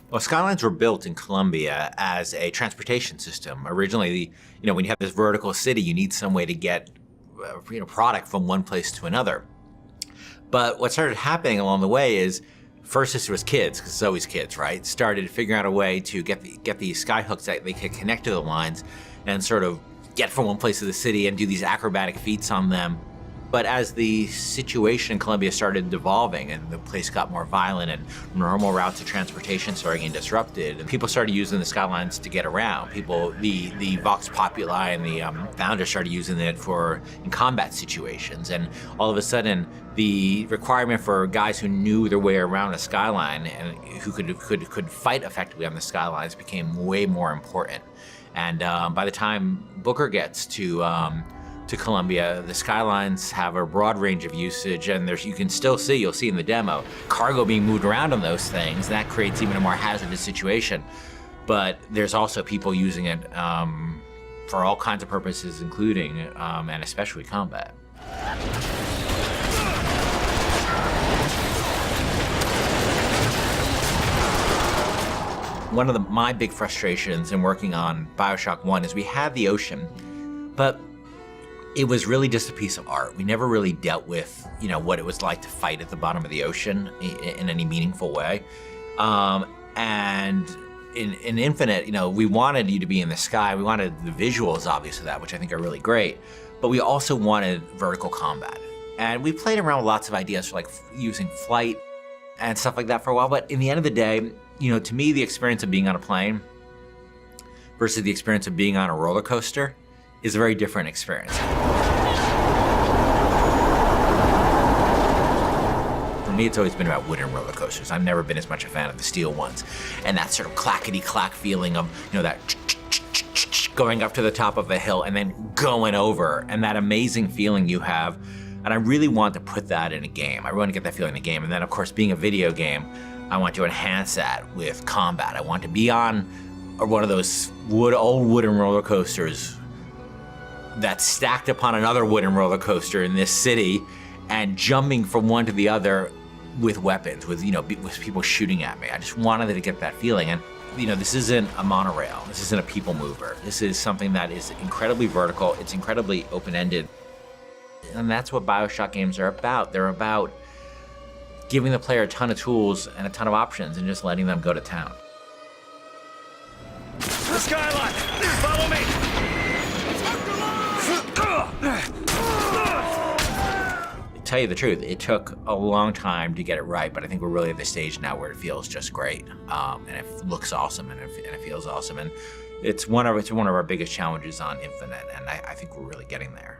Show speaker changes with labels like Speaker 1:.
Speaker 1: Well, Skylines were built in Colombia as a transportation system. Originally, when you have this vertical city, you need some way to get product from one place to another. But what started happening along the way is, first it was kids, because it's always kids, right? Started figuring out a way to get these sky hooks that they could connect to the lines and sort of get from one place to the city and do these acrobatic feats on them. But as the situation in Colombia started devolving and the place got more violent and normal routes of transportation started getting disrupted, and people started using the Skylines to get around. The Vox Populi and the founders started using it in combat situations. And all of a sudden, the requirement for guys who knew their way around a skyline and who could fight effectively on the Skylines became way more important. And by the time Booker gets to Colombia, the Skylines have a broad range of usage, and you'll see in the demo, cargo being moved around on those things. That creates even a more hazardous situation. But there's also people using it for all kinds of purposes, including and especially combat. One of my big frustrations in working on BioShock 1 is we had the ocean, but it was really just a piece of art. We never really dealt with, what it was like to fight at the bottom of the ocean in any meaningful way. And in Infinite, we wanted you to be in the sky. We wanted the visuals, obviously, of that, which I think are really great. But we also wanted vertical combat. And we played around with lots of ideas for like using flight and stuff like that for a while. But in the end of the day, to me, the experience of being on a plane versus the experience of being on a roller coaster is a very different experience. For me, it's always been about wooden roller coasters. I've never been as much a fan of the steel ones. And that sort of clackety-clack feeling of, that going up to the top of a hill and then going over, and that amazing feeling you have. And I really want to put that in a game. I really want to get that feeling in a game. And then, of course, being a video game, I want to enhance that with combat. I want to be on one of those old wooden roller coasters that's stacked upon another wooden roller coaster in this city, and jumping from one to the other with weapons, with people shooting at me. I just wanted to get that feeling. And this isn't a monorail. This isn't a people mover. This is something that is incredibly vertical. It's incredibly open-ended. And that's what BioShock games are about. They're about giving the player a ton of tools and a ton of options and just letting them go to town.
Speaker 2: The Skyline! Follow me!
Speaker 1: To tell you the truth, it took a long time to get it right, but I think we're really at the stage now where it feels just great. And it looks awesome, and it feels awesome. And it's one of our biggest challenges on Infinite, and I think we're really getting there.